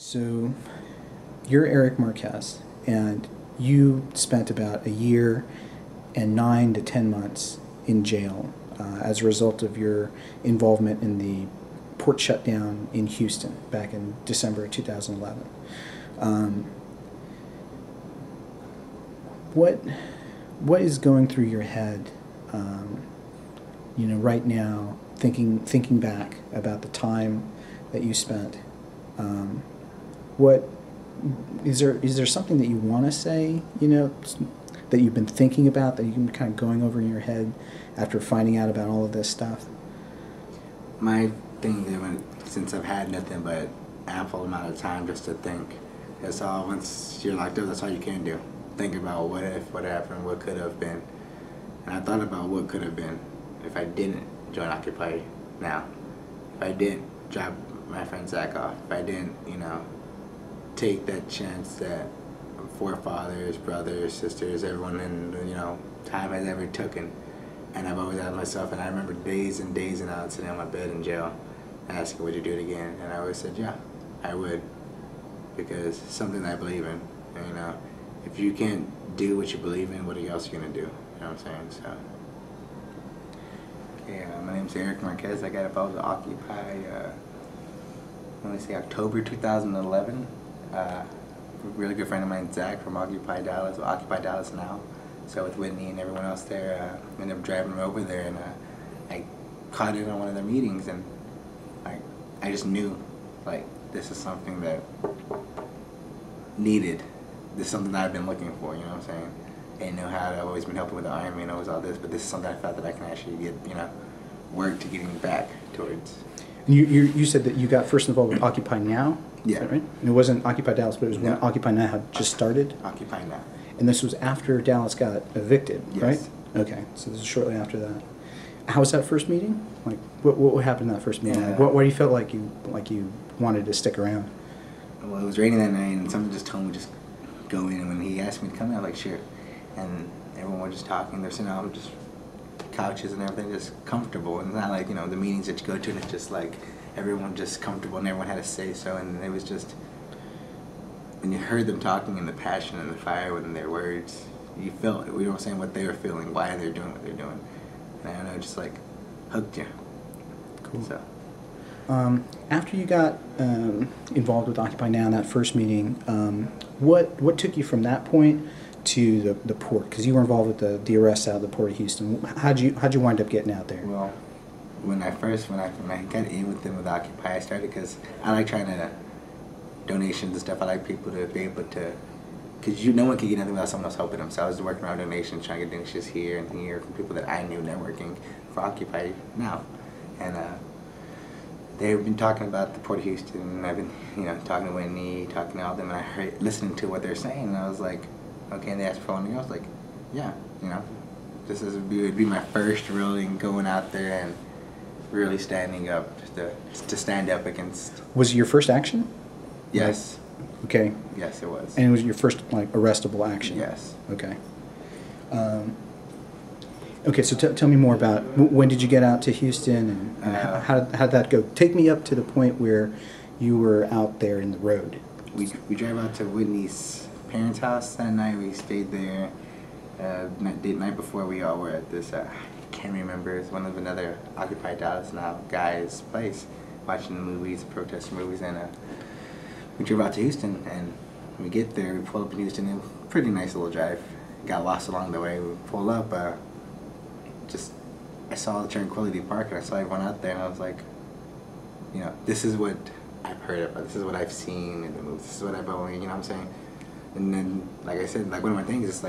So, you're Eric Marquez, and you spent about a year and 9 to 10 months in jail as a result of your involvement in the port shutdown in Houston back in December of 2011. Um, what is going through your head, right now, thinking back about the time that you spent? What is there something that you want to say, that you've been thinking about, that you've been kind of going over in your head after finding out about all of this stuff? My thing is, since I've had nothing but ample amount of time just to think, that's all. Once you're locked up, that's all you can do. Think about what if, what happened, what could have been. And I thought about what could have been if I didn't join Occupy now. If I didn't drop my friend Zach off. If I didn't, take that chance that forefathers, brothers, sisters, everyone in, time has ever taken. And I've always asked myself, and I remember days and days and I would sit on my bed in jail asking, would you do it again? And I always said, yeah, I would. Because it's something I believe in. And, if you can't do what you believe in, what else are you going to do? You know what I'm saying? So, okay, my name's Eric Marquez. I got involved with Occupy, October 2011. A really good friend of mine, Zach, from Occupy Dallas, now. So with Whitney and everyone else there, ended up driving over there, and I caught in on one of their meetings, and I just knew, this is something that needed. This is something that I've been looking for, you know what I'm saying? I didn't know how. I've always been helping with the Army and always all this, but this is something I thought that I can actually get, work to getting back towards. And you said that you got first involved with Occupy Now? Yeah. Is that right? And it wasn't Occupy Dallas, but it was when Occupy Now had just started? Occupy Now. And this was after Dallas got evicted, Yes. right? Okay, so this is shortly after that. How was that first meeting? What happened in that first meeting? Yeah. Why do you felt like you wanted to stick around? Well, it was raining that night, and someone just told me just go in. And when he asked me to come in, I was like, sure. And everyone was just talking. They're sitting on just couches and everything, just comfortable. And it's not like, the meetings that you go to, and it's just like everyone just comfortable and everyone had a say so. And it was just, when you heard them talking and the passion and the fire in their words, you felt it. We were saying what they were feeling, why they're doing what they're doing. And I don't know, just hooked you. Cool. So. After you got involved with Occupy Now in that first meeting, what took you from that point to the port? Because you were involved with the arrest out of the port of Houston. How'd you wind up getting out there? Well, when I got in with them with Occupy, I started because I like trying to donations and stuff. I like people to be able to, because no one can get nothing without someone else helping them. So I was working around donations, trying to get donations here and here from people that I knew networking for Occupy Now, and they've been talking about the Port of Houston, and I've been, talking to Whitney, talking to all them, and listening to what they're saying, and I was like, okay, and they asked for phone, and I was like, yeah, this would be my first really going out there and really standing up to stand up against. Was it your first action? Yes. Okay. Yes, it was. And it was your first arrestable action? Yes. Okay. Okay, so tell me more about when did you get out to Houston, and how did that go? Take me up to the point where you were out there in the road. We drove out to Whitney's parents' house that night. We stayed there. The night before, we all were at this, I can't remember, it's one of another Occupy Dallas Now guy's place, watching the movies, protest movies, and we drove out to Houston, and we get there, we pull up in Houston, and pretty nice little drive. Got lost along the way. We pull up, I saw the Tranquility Park, and I saw everyone out there, and I was like, this is what I've heard about, this is what I've seen in the movies, this is what I've always, you know what I'm saying? And then, like I said, one of my things is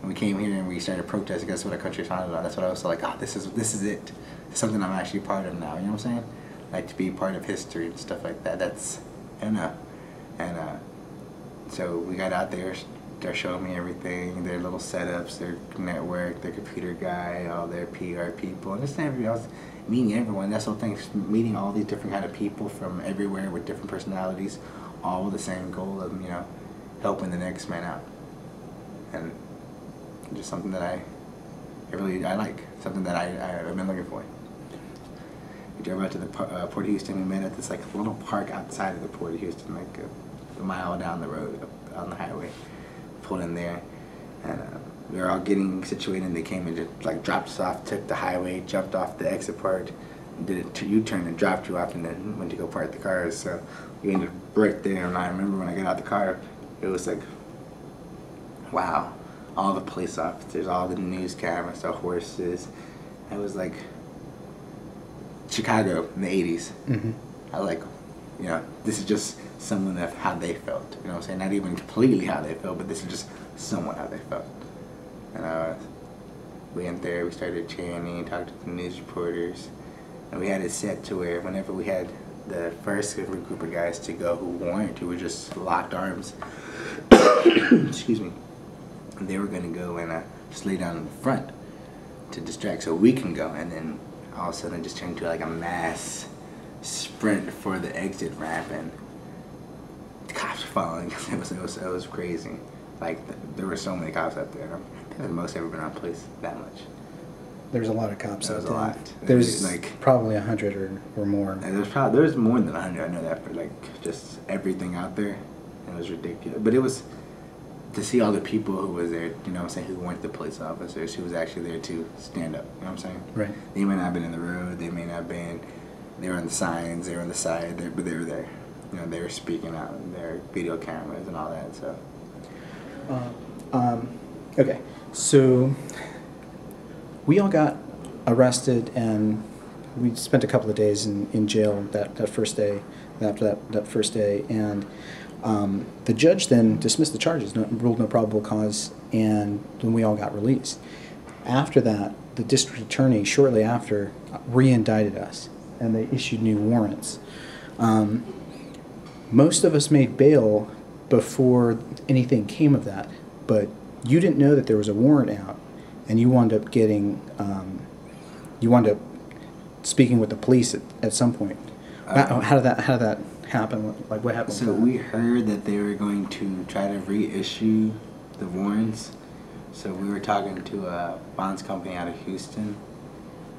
when we came here and we started protesting, that's what our country's founded on. That's what I was like, this is it. It's something I'm actually part of now, you know what I'm saying? To be part of history and stuff like that, that's, I don't know. And so we got out there, they're showing me everything, their little setups, their network, their computer guy, all their PR people, and just everybody else, meeting everyone. That's the whole thing, meeting all these different kind of people from everywhere with different personalities, all with the same goal of, helping the next man out. And just something that I like, something that I've been looking for. We drove out to the Port of Houston. We met at this like little park outside of the Port of Houston, like a mile down the road on the highway. Pulled in there, and we were all getting situated. And they came and just like dropped us off, took the highway, jumped off the exit part, did a U-turn and dropped you off, and then went to go park the cars. So we ended up right there. And I remember when I got out the car, it was like, wow, all the police officers, all the news cameras, the horses. It was like Chicago in the 80s. Mm-hmm. I was like, you know, this is just someone of how they felt. You know what I'm saying? Not even completely how they felt, but this is just somewhat how they felt. And we went there, we started chanting, talked to the news reporters, and we had it set to where whenever we had the first group of guys to go who were just locked arms, excuse me, and they were going to go and just lay down in the front to distract so we can go, and then all of a sudden it just turned into like a mass sprint for the exit ramp, and the cops were following. It was crazy. Like there were so many cops up there. I think the most ever been on police that much. There's a lot of cops out there. There was a lot. There's like probably 100 or more. And there's more than 100. I know that for like just everything out there. It was ridiculous. But it was to see all the people who was there. You know what I'm saying? Who weren't the police officers. Who was actually there to stand up. You know what I'm saying? Right. They may not have been in the road. They may not have been. They were on the signs. They were on the side. But they were there. You know, they were speaking out. And their video cameras and all that. So. Okay, so we all got arrested and we spent a couple of days in jail that first day, after that first day, and the judge then dismissed the charges, ruled no probable cause, and then we all got released. After that, the district attorney, shortly after, re-indicted us, and they issued new warrants. Most of us made bail before anything came of that, but you didn't know that there was a warrant out, and you wound up getting, you wound up speaking with the police at some point. How did that happen? Like what happened? So we heard that they were going to try to reissue the warrants. So we were talking to a bonds company out of Houston,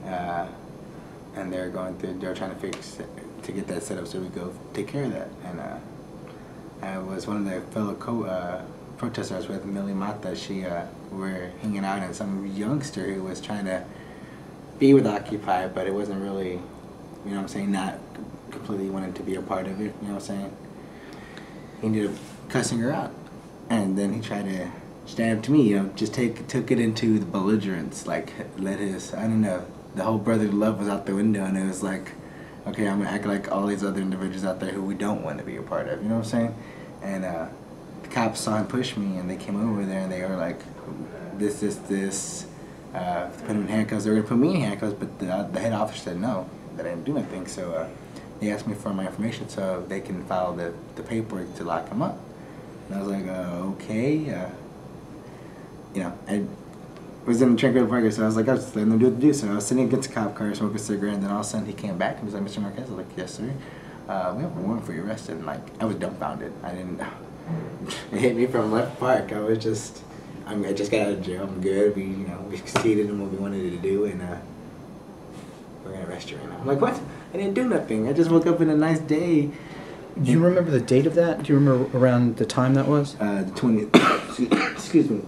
and they're going through. They're trying to fix it, to get that set up so we go take care of that. And I was one of the fellow protesters I was with, Millie Mata. We were hanging out, and some youngster who was trying to be with Occupy, but it wasn't really, you know what I'm saying, not completely wanting to be a part of it, you know what I'm saying? He ended up cussing her out, and then he tried to stand up to me, you know, just took it into the belligerence, like let his, I don't know, the whole brotherly love was out the window, and it was like, okay, I'm gonna act like all these other individuals out there who we don't want to be a part of, you know what I'm saying? And the cops saw him push me, and they came over there, and they were like, this, put him in handcuffs. They were gonna put me in handcuffs, but the head officer said no, that I didn't do nothing. So they asked me for my information so they can file the paperwork to lock him up. And I was like, okay. You know, I was in the Tranquility Park, so I was like, I was just letting them do what they do. So I was sitting against a cop car, smoking a cigarette, and then all of a sudden he came back and was like, Mr. Marquez. I was like, yes, sir. We have a warrant for your arrest. And like, I was dumbfounded. I didn't. It hit me from left park. I was just. I just got out of jail. I'm good. We succeeded in what we wanted to do, and we're gonna arrest you right now. I'm like, what? I didn't do nothing. I just woke up in a nice day. Do you remember the date of that? Do you remember around the time that was? The 20th. Excuse me.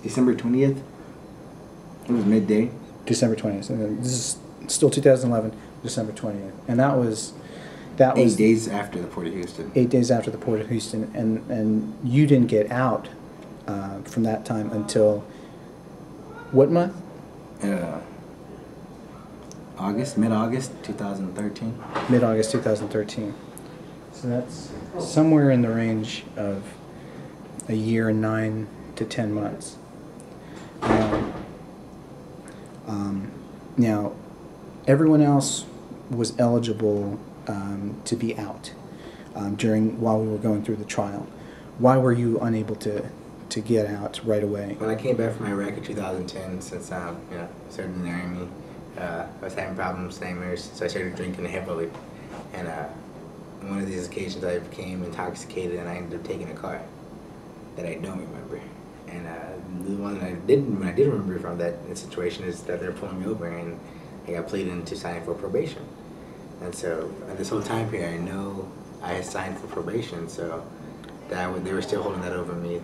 December 20th. It was midday. December 20th. And then this is still 2011. December 20th, and that was 8 days after the Port of Houston. 8 days after the Port of Houston, and you didn't get out from that time until what month? Mid-August 2013. Mid-August 2013. So that's somewhere in the range of a year and 9 to 10 months. Now, everyone else was eligible to be out while we were going through the trial. Why were you unable to get out right away? When I came back from Iraq in 2010, since started in the Army, I was having problems, nightmares, so I started drinking heavily. And on one of these occasions, I became intoxicated, and I ended up taking a car that I don't remember. And the one that I did remember from that situation is that they're pulling me over, and I got pleaded into signing for probation. And so at this whole time period, I know I had signed for probation, so they were still holding that over me,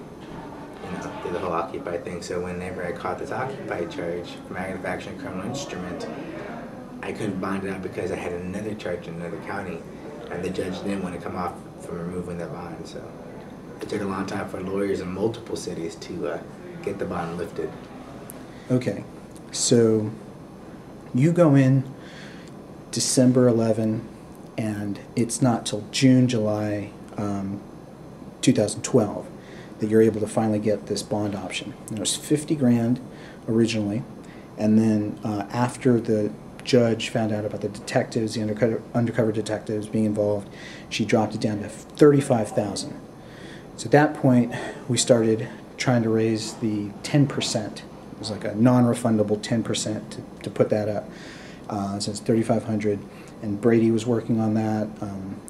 through the whole Occupy thing. So whenever I caught this Occupy charge for manufacturing a criminal instrument, I couldn't bond it out because I had another charge in another county, and the judge didn't want to come off from removing the bond. So it took a long time for lawyers in multiple cities to get the bond lifted. Okay, so you go in December 11, and it's not till June, July 2012 that you're able to finally get this bond option. And it was 50 grand originally, and then after the judge found out about the detectives, the undercover detectives being involved, she dropped it down to 35,000. So at that point, we started trying to raise the 10%. It was like a non-refundable 10% to put that up. So it's 3,500, and Brady was working on that,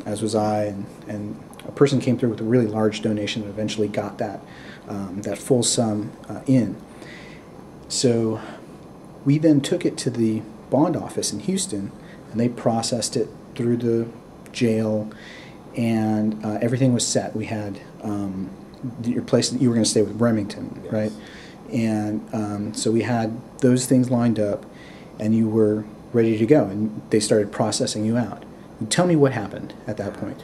as was I, and a person came through with a really large donation that eventually got that full sum in. So we then took it to the bond office in Houston, and they processed it through the jail, and everything was set. We had your place that you were going to stay with Remington, yes, right? And so we had those things lined up, and you were ready to go, and they started processing you out. Tell me what happened at that point.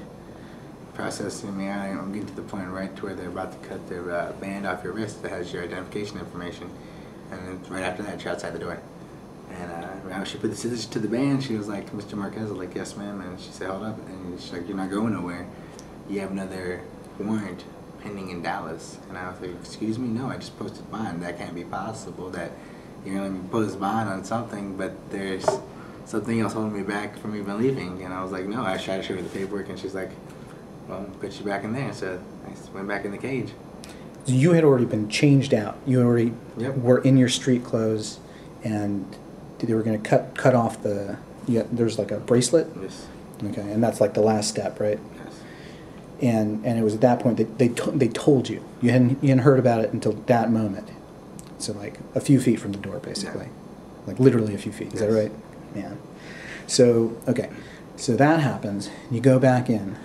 Processing me out, I'm getting to the point right to where they're about to cut their band off your wrist that has your identification information, and then right after that, you're outside the door. And when she put the scissors to the band, she was like, "Mr. Marquez," I was like, "Yes, ma'am." And she said, "Hold up," and she's like, "You're not going nowhere. You have another warrant pending in Dallas." And I was like, "Excuse me? No, I just posted bond. That can't be possible. That you're going to post bond on something, but there's something else holding me back from even leaving." And I was like, "No." I tried to show her the paperwork, and she's like, "Well, put you back in there." So I just went back in the cage. You had already been changed out. You had already were in your street clothes, and they were going to cut off the. There's like a bracelet. Yes. Okay, and that's like the last step, right? Yes. And it was at that point that they told you. You hadn't heard about it until that moment. So like a few feet from the door, basically, like literally a few feet. Is that right? Yeah. So okay, so that happens. You go back in.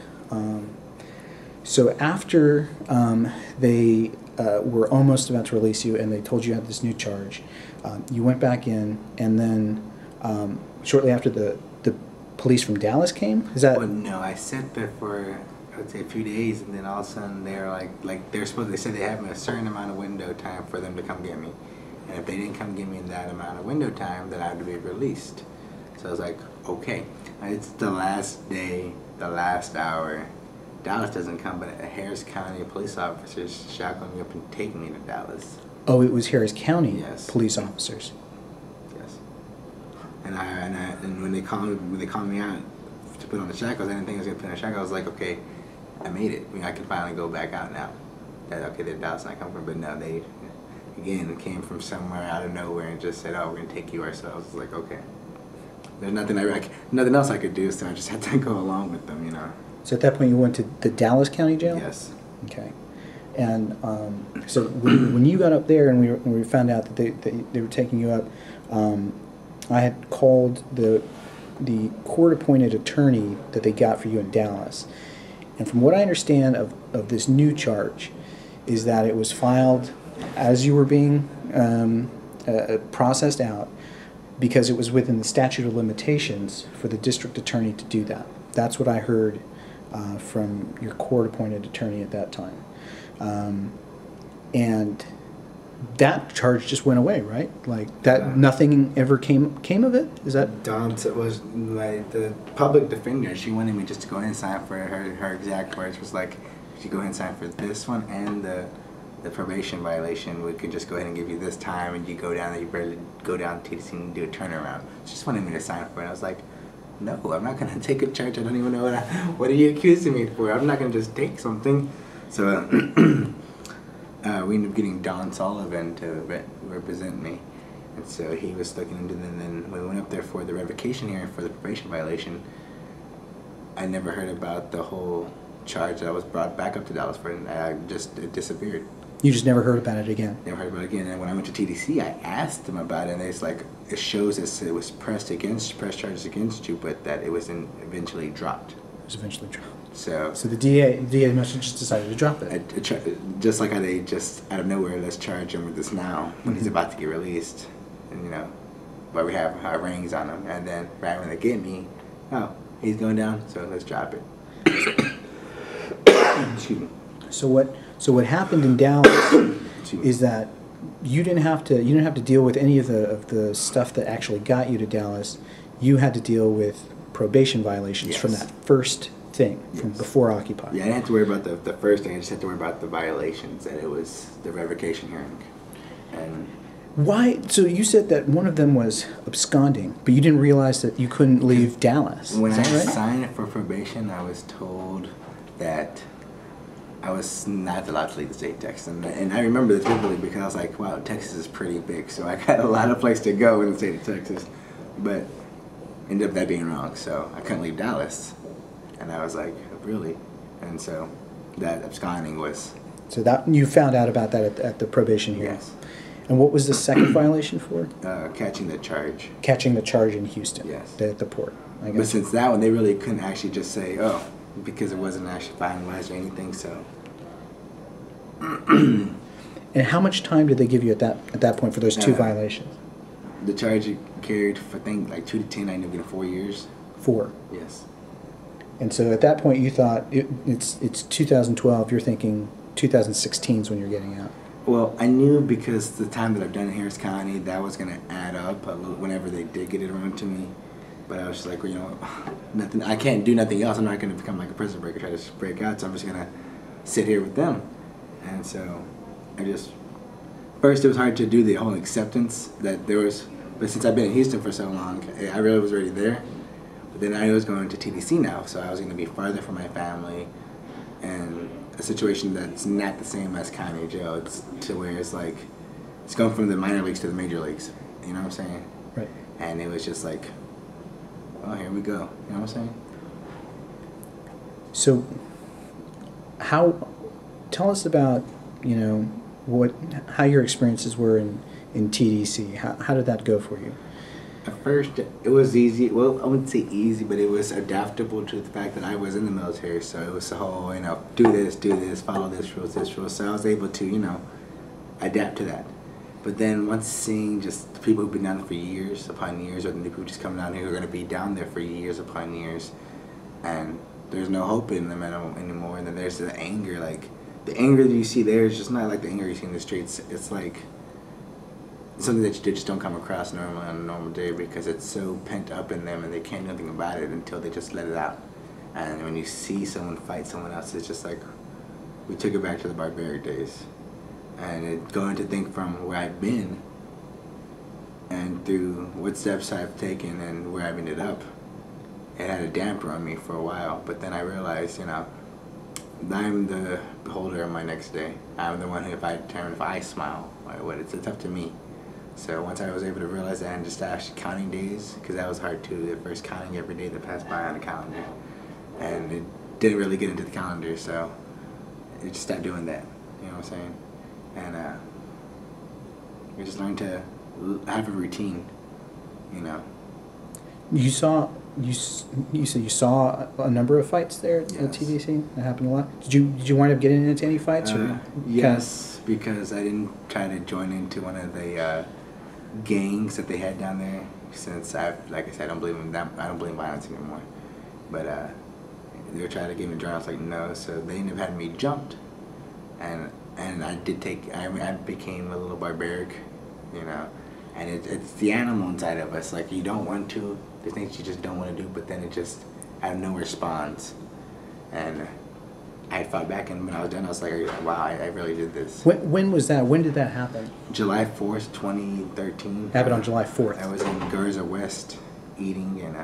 So after they were almost about to release you, and they told you had this new charge, you went back in, and then shortly after the police from Dallas came. Is that? Well, no, I sat there for, I would say, a few days, and then all of a sudden they're like they're supposed. They said they have a certain amount of window time for them to come get me, and if they didn't come get me in that amount of window time, then I had to be released. So I was like, okay, it's the last day, the last hour. Dallas doesn't come, but Harris County police officers shotgun me up and take me to Dallas. Oh, it was Harris County police Yes. officers. Yes. And when they called me out to put on the shackles, I didn't think I was gonna put on the shackles. I was like, okay, I made it. I mean, I can finally go back out now. Okay, they're Dallas and I come from, but no, they again came from somewhere out of nowhere and just said, oh, we're gonna take you ourselves. I was like, okay. There's nothing else I could do, so I just had to go along with them, So at that point, you went to the Dallas County Jail? Yes. Okay. And so when you got up there and we found out that they were taking you up, I had called the court-appointed attorney that they got for you in Dallas. And from what I understand of this new charge is that it was filed as you were being processed out because it was within the statute of limitations for the district attorney to do that. That's what I heard from your court-appointed attorney at that time. And that charge just went away, right? Like that, nothing ever came of it? Is that? Was like the public defender. She wanted me just to go ahead and sign for her exact words was like, if you go ahead and sign for this one and the probation violation, we could just go ahead and give you this time, and you go down there, you barely go down to TTC and do a turnaround. She just wanted me to sign for it. I was like, no, I'm not going to take a charge. I don't even know what are you accusing me for? I'm not going to just take something. So we ended up getting Don Sullivan to represent me. And so he was looking into it. And then when we went up there for the revocation hearing for the probation violation, I never heard about the whole charge that I was brought back up to Dallas for, and it disappeared. You just never heard about it again? Never heard about it again. And when I went to TDC, I asked them about it, and it's like, it shows it was press charges against you, but that it was eventually dropped. It was eventually dropped. So the DA must have just decided to drop it. Just like how they just out of nowhere, let's charge him with this now when he's about to get released, and but we have our rings on him, and then right when they get me, oh, he's going down, so let's drop it. Excuse me. So what happened in Dallas is that you didn't have to deal with any of the stuff that actually got you to Dallas. You had to deal with probation violations from that first thing from before Occupy. Yeah, I didn't have to worry about the first thing. I just had to worry about the violations, and it was the revocation hearing. And why? So you said that one of them was absconding, but you didn't realize that you couldn't leave Dallas. When Is I that right? signed for probation, I was told that I was not allowed to leave the state of Texas. And I remember this vividly because I was like, wow, Texas is pretty big, so I got a lot of place to go in the state of Texas. But ended up that being wrong, so I couldn't leave Dallas. And I was like, really? And so that absconding was... So that you found out about that at the probation hearing? Yes. And what was the second violation for? Catching the charge. Catching the charge in Houston. Yes. At the port. But since that one, they really couldn't actually just say, oh, because it wasn't actually finalized or anything, so... And how much time did they give you at that point for those two violations? The charge carried for, I think, like 2 to 10, I ended up getting 4 years. 4? Yes. And so at that point you thought, it's 2012, you're thinking 2016 is when you're getting out. Well, I knew because the time that I've done in Harris County, that was going to add up a little whenever they did get it around to me. But I was just like, well, nothing. I can't do nothing else. I'm not going to become like a prison break or try to break out, so I'm just going to sit here with them. And so first it was hard to do the whole acceptance that there was, but since I've been in Houston for so long, I really was already there. But then I was going to TDC now, so I was going to be farther from my family, and a situation that's not the same as county jail. It's to where it's like, it's going from the minor leagues to the major leagues. You know what I'm saying? Right. And it was just like, oh, here we go. You know what I'm saying? So, tell us about, how your experiences were in TDC. How did that go for you? At first, it was easy. Well, I wouldn't say easy, but it was adaptable to the fact that I was in the military. So it was the whole, do this, follow this rule. So I was able to, adapt to that. But then once seeing just the people who've been down there for years upon years, or the new people just coming down here who are going to be down there for years upon years, and there's no hope in them anymore. And then there's the anger, like the anger that you see there is just not like the anger you see in the streets. It's like something that you just don't come across normally on a normal day because it's so pent up in them and they can't do nothing about it until they just let it out. And when you see someone fight someone else, it's just like, we took it back to the barbaric days. And going to think from where I've been and through what steps I've taken and where I've ended up, it had a damper on me for a while. But then I realized, I'm the beholder of my next day. I'm the one who, if I determine if I smile or what, it's up to me. So once I was able to realize that and just actually counting days, because that was hard too, at first counting every day that passed by on the calendar. And it didn't really get into the calendar, so it just stopped doing that, you know what I'm saying? And we just learned to have a routine, You said you saw a number of fights there at TDC? That happened a lot? Did you wind up getting into any fights? Yes, because I didn't try to join into one of the gangs that they had down there, since like I said, I don't believe in violence anymore. But they were trying to get me to join. I was like, no. So they ended up having me jumped, and I became a little barbaric, And it's the animal inside of us. Like, you don't want to. There's things you just don't want to do, but then it just out of nowhere spawns. And I fought back, and when I was done, I was like, wow, I really did this. When was that? When did that happen? July 4th, 2013. Happened on July 4th. I was in Garza West eating, and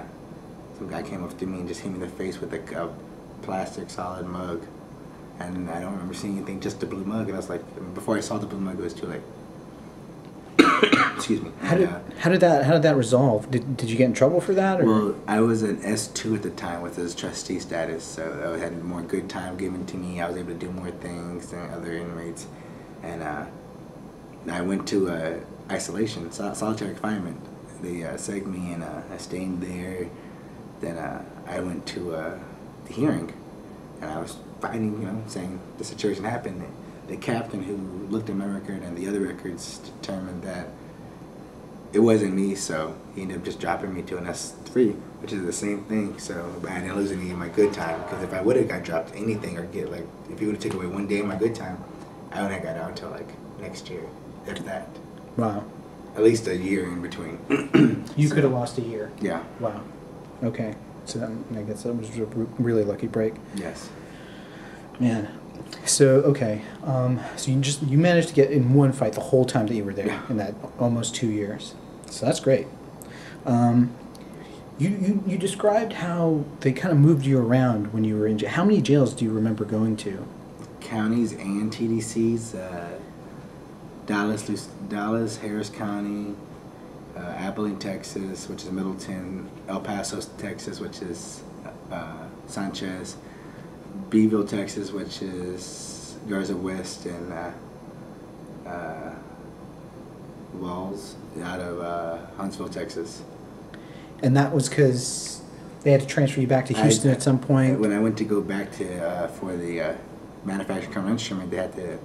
some guy came up to me and just hit me in the face with a plastic solid mug. And I don't remember seeing anything, just the blue mug. And I was like, before I saw the blue mug, it was too late. Excuse me. How did that resolve? Did you get in trouble for that? Or? Well, I was an S2 at the time with his trustee status, so I had more good time given to me. I was able to do more things than other inmates, and I went to isolation, solitary confinement. They segged me, and I stayed there. Then I went to the hearing, and I was fighting, saying the situation happened. The captain who looked at my record and the other records determined that it wasn't me, so he ended up just dropping me to an S3, which is the same thing. So I didn't lose any of my good time, because if I would have got dropped anything, or if he would have taken away one day of my good time, I wouldn't have got out until next year, if that. Wow. At least a year in between. You could have lost a year. Yeah. Wow. Okay. So I guess that was a really lucky break. Yes. Man. So okay. So you managed to get in one fight the whole time that you were there, Yeah. in that almost 2 years. So that's great. You described how they kind of moved you around when you were in jail. How many jails do you remember going to? Counties and TDCs. Dallas, Harris County, Abilene, Texas, which is Middleton, El Paso, Texas, which is Sanchez, Beeville, Texas, which is Garza West, and Walls out of Huntsville, Texas. And that was because they had to transfer you back to Houston at some point? When I went to go back to for the manufacturing criminal instrument, they had to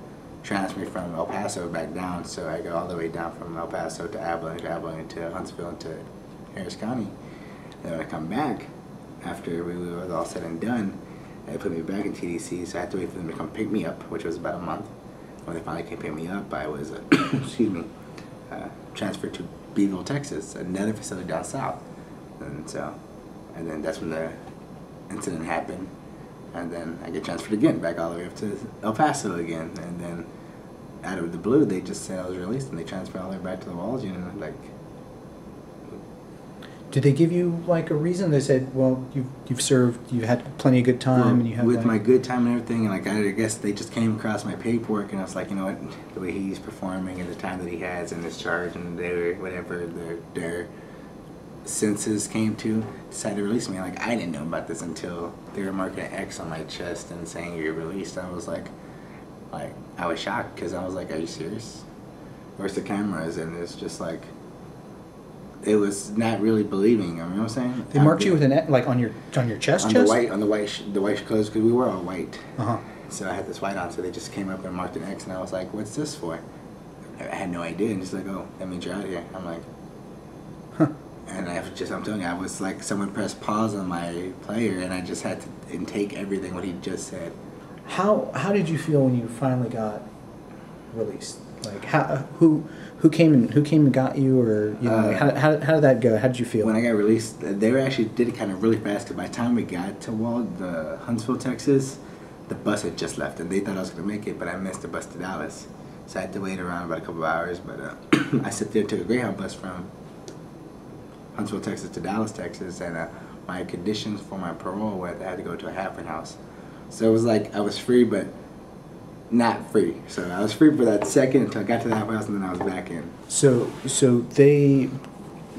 transfer me from El Paso back down, so I go all the way down from El Paso to Abilene to Huntsville, to Harris County. And when I come back, after we were all said and done, they put me back in TDC, so I had to wait for them to come pick me up, which was about a month. When they finally came pick me up, I was, excuse me, transferred to Beeville, Texas, another facility down south. And then that's when the incident happened. And then I get transferred again, back all the way up to El Paso again. And then out of the blue, they just said I was released, and they transferred all the way back to the Walls unit. Did they give you a reason? They said, well, you've served, you've had plenty of good time, well, and you have with my good time and everything, and I guess they just came across my paperwork, and I was like, you know what, the way he's performing and the time that he has in his charge, and they were whatever their senses came to, decided to release me. I didn't know about this until they were marking an X on my chest and saying you're released. I was like I was shocked, because I was like, are you serious? Where's the cameras? And it's just it was not really believing. You know what I'm saying? They marked you with an X, on your chest. On the white clothes, because we were all white. Uh-huh. So I had this white on, so they just came up and marked an X, and I was like, what's this for? I had no idea, and just oh, that means you're out of here. I'm like, huh. And I'm telling you, I was like, someone pressed pause on my player, and I just had to intake everything what he just said. How did you feel when you finally got released? Who came and got you, or how did that go? How did you feel? When I got released, they actually did it kind of really fast, because by the time we got to Huntsville, Texas, the bus had just left, and they thought I was going to make it, but I missed the bus to Dallas. So I had to wait around about a couple of hours, but I sat there and took a Greyhound bus from Huntsville, Texas to Dallas, Texas, and my conditions for my parole were that I had to go to a halfway house. So it was like I was free, but not free. So I was free for that second until I got to the halfway house, and then I was back in. So they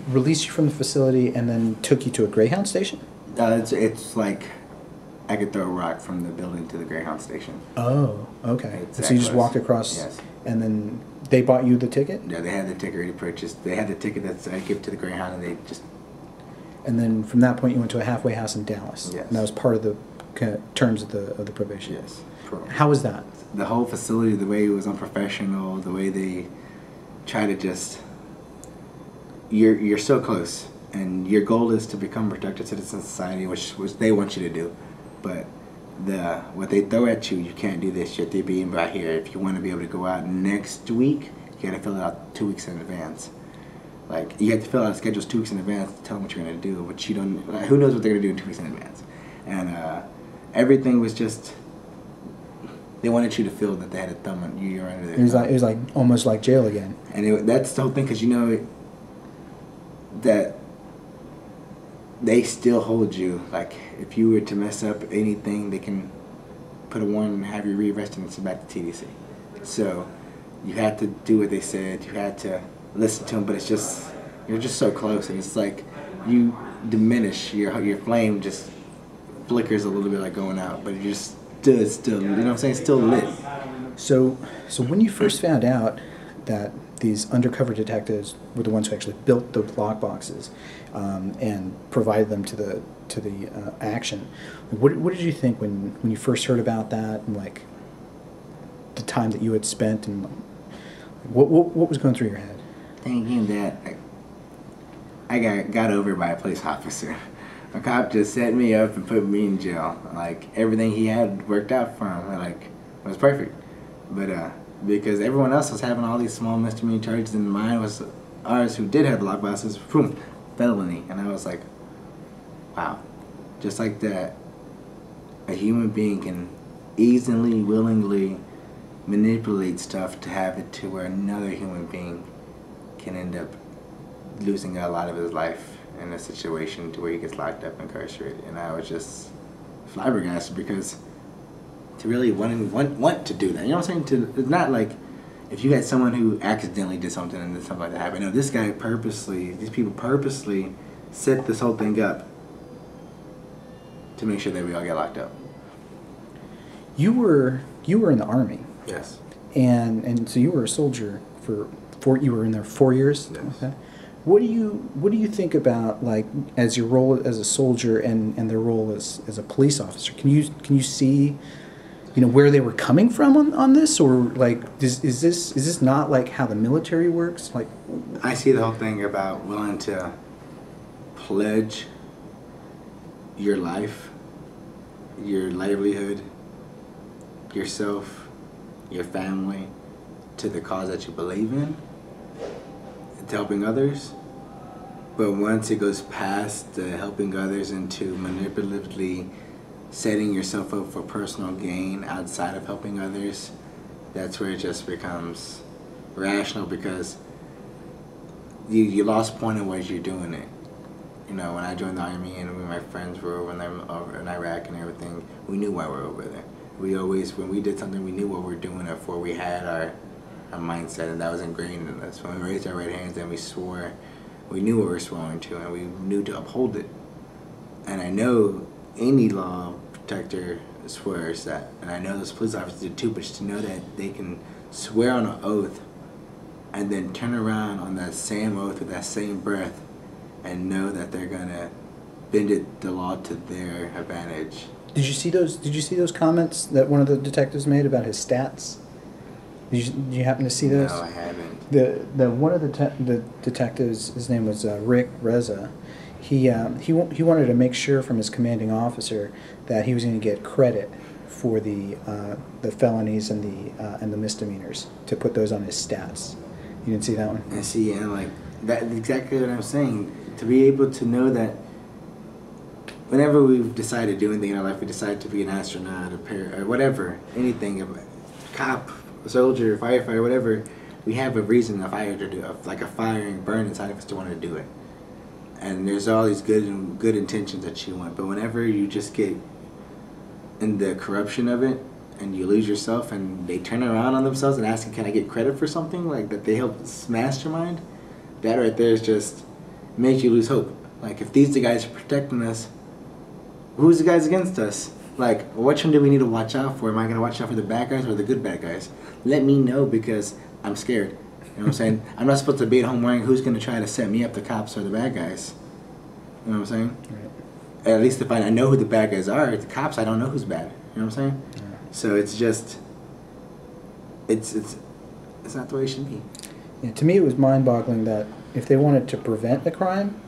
released you from the facility and then took you to a Greyhound station? It's like I could throw a rock from the building to the Greyhound station. Oh, okay. It's so you just walked across, yes. And then they bought you the ticket? Yeah, they had the ticket already purchased. They had the ticket that I give to the Greyhound, and they just... And then from that point, you went to a halfway house in Dallas. Yes. And that was part of the terms of the probation. Yes. How was that? The whole facility, the way it was unprofessional, the way they try to just... You're so close, and your goal is to become a productive citizen of society, which they want you to do. But what they throw at you, you can't do this. You have to be in right here. If you want to be able to go out next week, you got to fill it out 2 weeks in advance. You have to fill out schedules 2 weeks in advance to tell them what you're going to do, but you don't. Who knows what they're going to do in 2 weeks in advance? And everything was just. They wanted you to feel that they had a thumb on you. You're under their thumb. It was like almost like jail again. And that's the whole thing, because that they still hold you. If you were to mess up anything, they can put a warrant and have you rearrested and sent back to TDC. So you had to do what they said. You had to listen to them, but it's just you're just so close, and it's like you diminish your flame just flickers a little bit like going out, but it just still you know what I'm saying, still lit. So when you first found out that these undercover detectives were the ones who actually built the lockboxes and provided them to the action, what did you think when you first heard about that, and like the time that you had spent, and what was going through your head? Thinking that I got over by a police officer. A cop just set me up and put me in jail. Like everything he had worked out for him. Like it was perfect. But because everyone else was having all these small misdemeanor charges, and mine was ours who did have lockboxes, boom, felony. And I was like, wow. Just like that, a human being can easily, willingly manipulate stuff to have it to where another human being can end up losing a lot of his life in a situation to where he gets locked up and incarcerated. And I was just flabbergasted, because to really want to do that, you know what I'm saying? It's not like if you had someone who accidentally did something and then something like that happened. No, this guy these people purposely set this whole thing up to make sure that we all get locked up. You were in the Army. Yes. And so you were a soldier you were in there 4 years? Yes. Okay. What do you think about, like, as your role as a soldier and their role as a police officer? Can you see, you know, where they were coming from on this, or like is this not like how the military works? Like, I see the whole thing about willing to pledge your life, your livelihood, yourself, your family to the cause that you believe in, to helping others. But once it goes past the helping others into manipulatively setting yourself up for personal gain outside of helping others, that's where it just becomes rational, because you lost point of why you're doing it. You know, when I joined the Army and my friends were over in Iraq and everything, we knew why we were over there. We always, when we did something, we knew what we were doing it for. We had our mindset, and that was ingrained in us. When we raised our right hands and we swore, we knew what we were swearing to, and we knew to uphold it. And I know any law protector swears that, and I know those police officers do too, but just to know that they can swear on an oath and then turn around on that same oath with that same breath and know that they're gonna bend the law to their advantage. did you see those comments that one of the detectives made about his stats? Did you happen to see those? No, I haven't. The one of the detectives, his name was Rick Reza. He wanted to make sure from his commanding officer that he was going to get credit for the felonies and the misdemeanors, to put those on his stats. You didn't see that one? And see, and like that's exactly what I'm saying. To be able to know that whenever we've decided to do anything in our life, we decide to be an astronaut, or whatever, anything, a cop, a soldier, a firefighter, whatever, we have a reason, a fire to do, like a fire and burn inside of us to want to do it. And there's all these good intentions that you want, but whenever you just get in the corruption of it and you lose yourself, and they turn around on themselves and ask, can I get credit for something like that they helped mastermind? That right there is just makes you lose hope. Like, if these the guys are protecting us, who's the guys against us? Like, which one do we need to watch out for? Am I going to watch out for the bad guys or the good bad guys? Let me know, because I'm scared. You know what I'm saying? I'm not supposed to be at home worrying who's going to try to set me up, the cops or the bad guys. You know what I'm saying? Right. At least if I know who the bad guys are, the cops, I don't know who's bad. You know what I'm saying? Yeah. So it's just, it's not the way it should be. Yeah, to me, it was mind-boggling that if they wanted to prevent a crime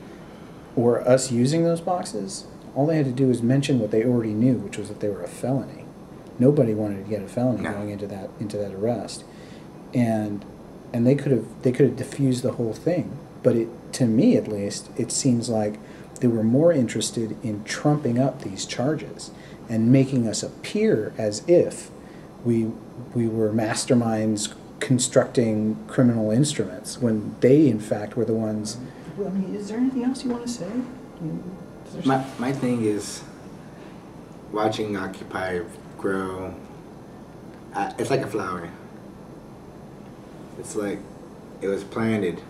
or us using those boxes, all they had to do was mention what they already knew, which was that they were a felony. Nobody wanted to get a felony going into that arrest, and they could have diffused the whole thing. But to me at least, it seems like they were more interested in trumping up these charges and making us appear as if we were masterminds constructing criminal instruments, when they in fact were the ones. Well, I mean, is there anything else you want to say? My thing is watching Occupy grow. It's like a flower. It's like it was planted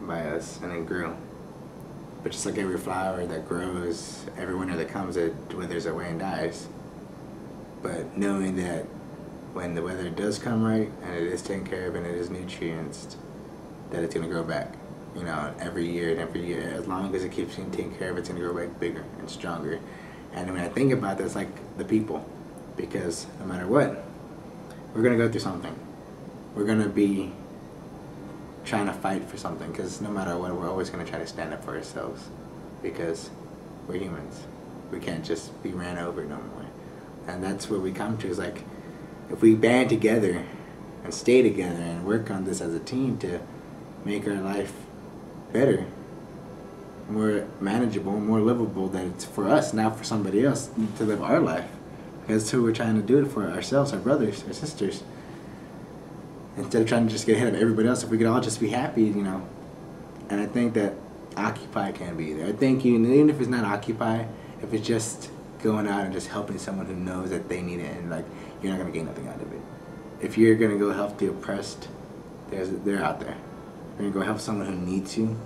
by us and it grew. But just like every flower that grows, every winter that comes, it withers away and dies. But knowing that when the weather does come right and it is taken care of and it is nutrienced, that it's going to grow back. You know, every year and every year, as long as it keeps being taken care of, it's going to grow back bigger and stronger. And when I think about that, it's like the people. Because no matter what, we're going to go through something. We're going to be trying to fight for something, because no matter what, we're always going to try to stand up for ourselves, because we're humans. We can't just be ran over no more. And that's what we come to, is like, if we band together and stay together and work on this as a team to make our life better, more manageable, more livable, that it's for us, not for somebody else, to live our life. That's who we're trying to do it for, ourselves, our brothers, our sisters. Instead of trying to just get ahead of everybody else, if we could all just be happy, you know. And I think that Occupy can be there. I think even if it's not Occupy, if it's just going out and just helping someone who knows that they need it, and like, you're not gonna get nothing out of it. If you're gonna go help the oppressed, they're out there. If you're gonna go help someone who needs you,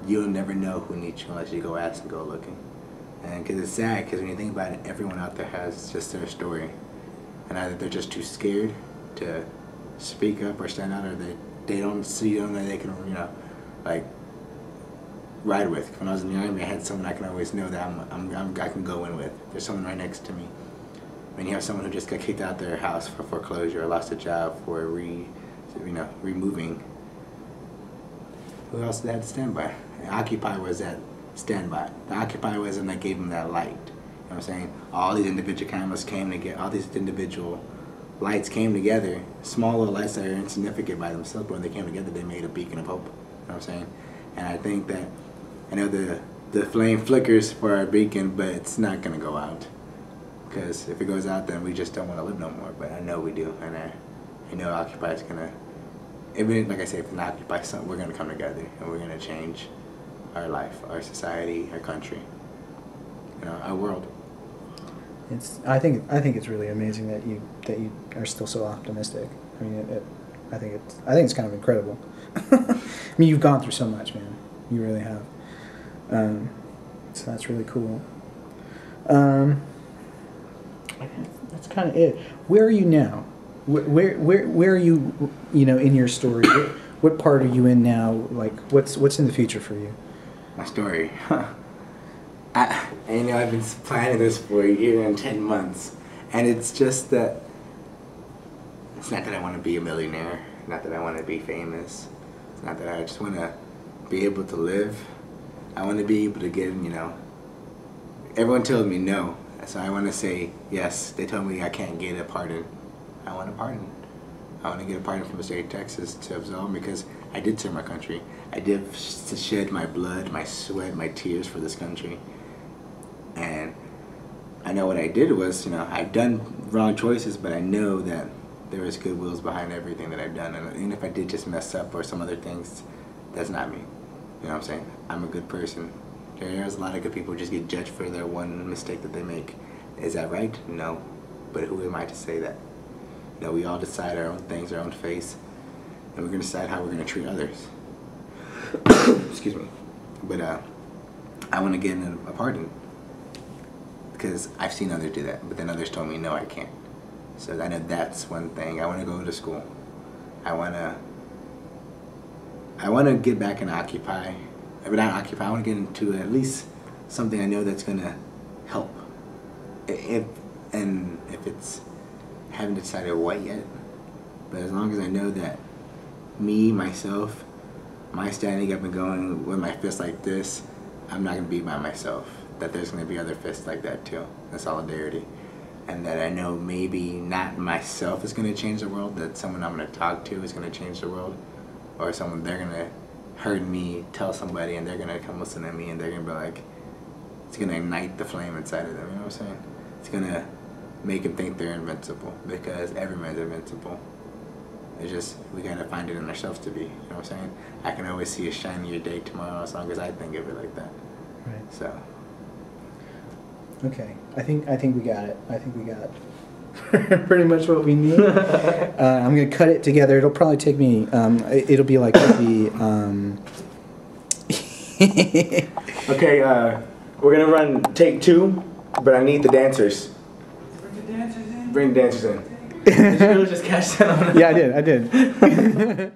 you'll never know who needs you unless you go ask and go looking. And because it's sad, because when you think about it, everyone out there has just their story, and either they're just too scared to speak up or stand out, or they don't see them that they can, you know, like, ride with. When I was in the Army, I had someone I can always know that I can go in with. There's someone right next to me. When you have someone who just got kicked out their house for foreclosure, or lost a job for removing, who else did they have to stand by? And Occupy was that standby. The Occupyism that gave them that light. You know what I'm saying? All these individual cameras came together, all these individual lights came together, small little lights that are insignificant by themselves, but when they came together, they made a beacon of hope. You know what I'm saying? And I think that, I know the flame flickers for our beacon, but it's not going to go out. Because if it goes out, then we just don't want to live no more. But I know we do, and I know Occupy is going to, even like I say, if it's not Occupy, we're going to come together, and we're going to change our life, our society, our country, you know, our world. I think it's really amazing that you are still so optimistic. I mean, I think it's kind of incredible. I mean, you've gone through so much, man. You really have. So that's really cool. That's kind of it. Where are you now? Where are you? You know, in your story. What part are you in now? Like, what's in the future for you? My story. You know, I've been planning this for a year and 10 months, and it's just that, it's not that I want to be a millionaire, not that I want to be famous, it's not that I just want to be able to live. I want to be able to get, you know, everyone tells me no, so I want to say yes. They told me I can't get a pardon. I want a pardon. I want to get a pardon from the state of Texas to absolve me, because I did serve my country. I did shed my blood, my sweat, my tears for this country. And I know what I did was, you know, I've done wrong choices, but I know that there is good wills behind everything that I've done. And even if I did just mess up or some other things, that's not me. You know what I'm saying? I'm a good person. There's a lot of good people who just get judged for their one mistake that they make. Is that right? No. But who am I to say that? You know, we all decide our own things, our own face, and we're going to decide how we're going to treat others. Excuse me. But I want to get a pardon, because I've seen others do that, but then others told me, no, I can't. So I know that's one thing. I want to go to school. I want to get back and occupy. But not occupy, I want to get into at least something I know that's going to help. If it's, I haven't decided what yet, but as long as I know that me, myself, my standing up and going with my fist like this, I'm not going to be by myself. That there's going to be other fists like that too, in solidarity. And that I know maybe not myself is going to change the world, that someone I'm going to talk to is going to change the world, or someone, they're going to heard me tell somebody and they're going to come listen to me and they're going to be like, it's going to ignite the flame inside of them, you know what I'm saying? It's going to make them think they're invincible, because everyone's invincible. It's just, we got to find it in ourselves to be, you know what I'm saying? I can always see a shinier day tomorrow as long as I think of it like that. Right. So. Okay, I think we got it. I think we got pretty much what we need. I'm gonna cut it together. It'll probably take me. It'll be like the. Okay, we're gonna run take 2, but I need the dancers. Bring the dancers in. Bring the dancers in. Did you really just catch that on? Yeah, I did.